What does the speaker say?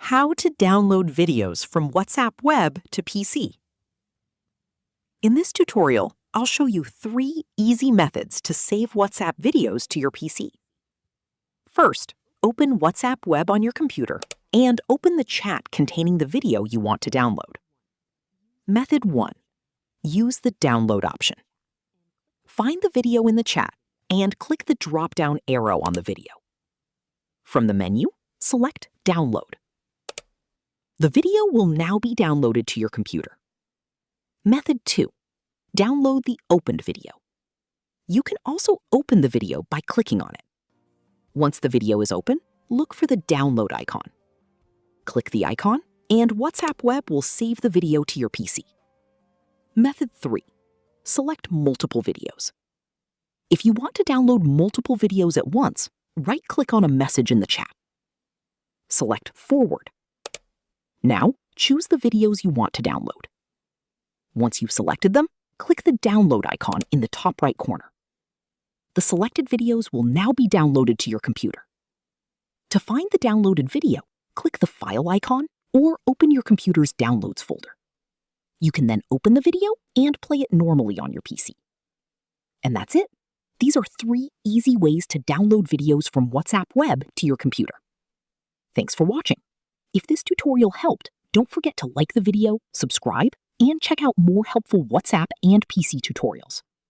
How to download videos from WhatsApp Web to PC. In this tutorial, I'll show you 3 easy methods to save WhatsApp videos to your PC. First, open WhatsApp Web on your computer and open the chat containing the video you want to download. Method 1. Use the download option. Find the video in the chat and click the drop-down arrow on the video. From the menu, select Download. The video will now be downloaded to your computer. Method 2. Download the opened video. You can also open the video by clicking on it. Once the video is open, look for the download icon. Click the icon, and WhatsApp Web will save the video to your PC. Method 3. Select multiple videos. If you want to download multiple videos at once, right-click on a message in the chat. Select Forward. Now, choose the videos you want to download. Once you've selected them, click the download icon in the top right corner. The selected videos will now be downloaded to your computer. To find the downloaded video, click the file icon or open your computer's Downloads folder. You can then open the video and play it normally on your PC. And that's it. These are 3 easy ways to download videos from WhatsApp Web to your computer. Thanks for watching. If this tutorial helped, don't forget to like the video, subscribe, and check out more helpful WhatsApp and PC tutorials.